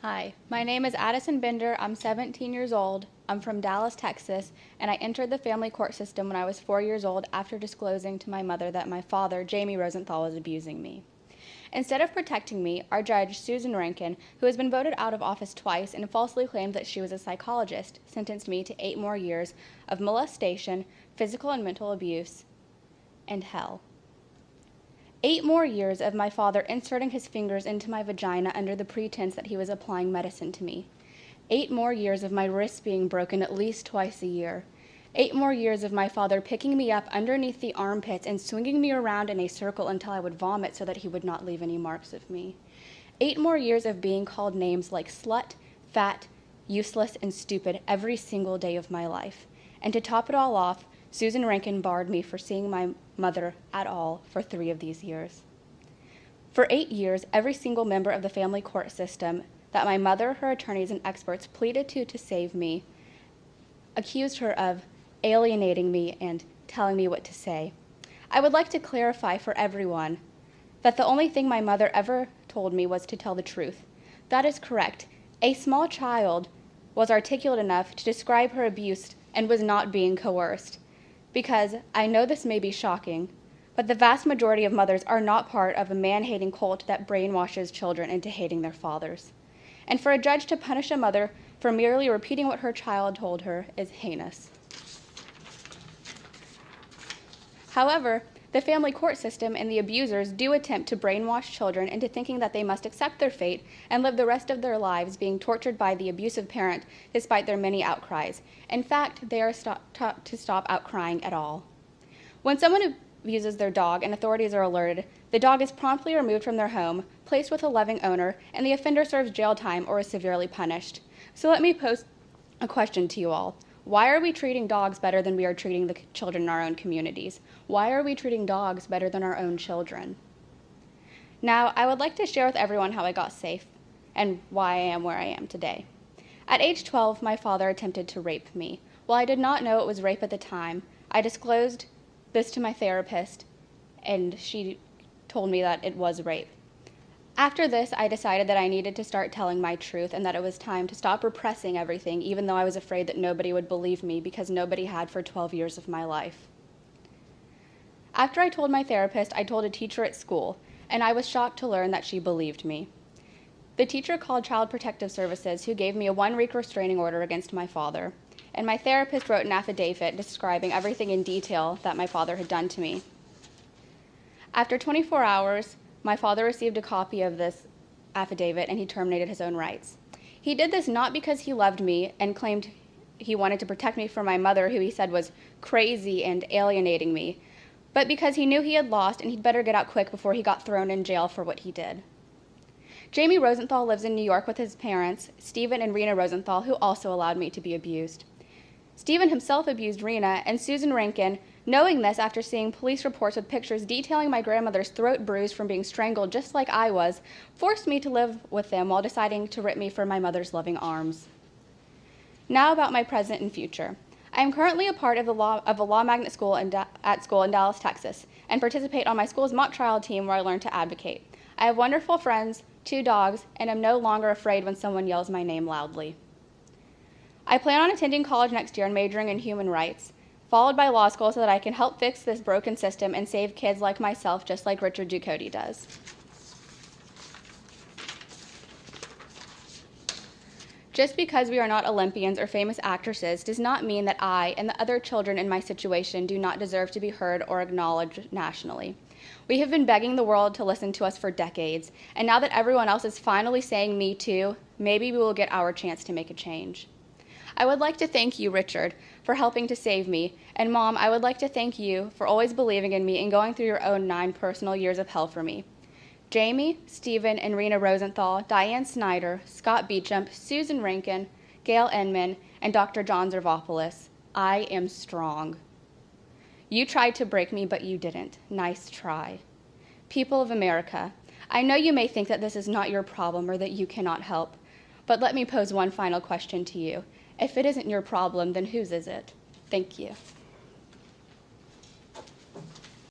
Hi, my name is Addison Bender. I'm 17 years old. I'm from Dallas, Texas, and I entered the family court system when I was 4 years old after disclosing to my mother that my father, Jamie Rosenthal, was abusing me. Instead of protecting me, our judge, Susan Rankin, who has been voted out of office twice and falsely claimed that she was a psychologist, sentenced me to 8 more years of molestation, physical and mental abuse, and hell. 8 more years of my father inserting his fingers into my vagina under the pretense that he was applying medicine to me. 8 more years of my wrists being broken at least twice a year. 8 more years of my father picking me up underneath the armpits and swinging me around in a circle until I would vomit so that he would not leave any marks of me. 8 more years of being called names like slut, fat, useless, and stupid every single day of my life. And to top it all off, Susan Rankin barred me for seeing my mother at all for 3 of these years. For 8 years, every single member of the family court system that my mother, her attorneys, and experts pleaded to save me accused her of alienating me and telling me what to say. I would like to clarify for everyone that the only thing my mother ever told me was to tell the truth. That is correct. A small child was articulate enough to describe her abuse and was not being coerced. Because I know this may be shocking, but the vast majority of mothers are not part of a man-hating cult that brainwashes children into hating their fathers. And for a judge to punish a mother for merely repeating what her child told her is heinous. However, the family court system and the abusers do attempt to brainwash children into thinking that they must accept their fate and live the rest of their lives being tortured by the abusive parent despite their many outcries. In fact, they are taught to stop outcrying at all. When someone abuses their dog and authorities are alerted, the dog is promptly removed from their home, placed with a loving owner, and the offender serves jail time or is severely punished. So let me pose a question to you all. Why are we treating dogs better than we are treating the children in our own communities? Why are we treating dogs better than our own children? Now, I would like to share with everyone how I got safe and why I am where I am today. At age 12, my father attempted to rape me. While I did not know it was rape at the time, I disclosed this to my therapist, and she told me that it was rape. After this, I decided that I needed to start telling my truth and that it was time to stop repressing everything, even though I was afraid that nobody would believe me because nobody had for 12 years of my life. After I told my therapist, I told a teacher at school, and I was shocked to learn that she believed me. The teacher called Child Protective Services, who gave me a 1-week restraining order against my father, and my therapist wrote an affidavit describing everything in detail that my father had done to me. After 24 hours, my father received a copy of this affidavit and he terminated his own rights. He did this not because he loved me and claimed he wanted to protect me from my mother, who he said was crazy and alienating me, but because he knew he had lost and he'd better get out quick before he got thrown in jail for what he did. Jamie Rosenthal lives in New York with his parents, Stephen and Rena Rosenthal, who also allowed me to be abused. Stephen himself abused Rena, and Susan Rankin, knowing this after seeing police reports with pictures detailing my grandmother's throat bruised from being strangled just like I was, forced me to live with them while deciding to rip me from my mother's loving arms. Now about my present and future. I am currently a part of a law magnet school at school in Dallas, Texas, and participate on my school's mock trial team where I learn to advocate. I have wonderful friends, 2 dogs, and am no longer afraid when someone yells my name loudly. I plan on attending college next year and majoring in human rights, followed by law school so that I can help fix this broken system and save kids like myself, just like Richard Ducote does. Just because we are not Olympians or famous actresses does not mean that I and the other children in my situation do not deserve to be heard or acknowledged nationally. We have been begging the world to listen to us for decades, and now that everyone else is finally saying me too, maybe we will get our chance to make a change. I would like to thank you, Richard, for helping to save me, and Mom, I would like to thank you for always believing in me and going through your own 9 personal years of hell for me. Jamie, Stephen, and Rena Rosenthal, Diane Snyder, Scott Beecham, Susan Rankin, Gail Enman, and Dr. John Zervopoulos, I am strong. You tried to break me, but you didn't. Nice try. People of America, I know you may think that this is not your problem or that you cannot help, but let me pose one final question to you. If it isn't your problem, then whose is it? Thank you.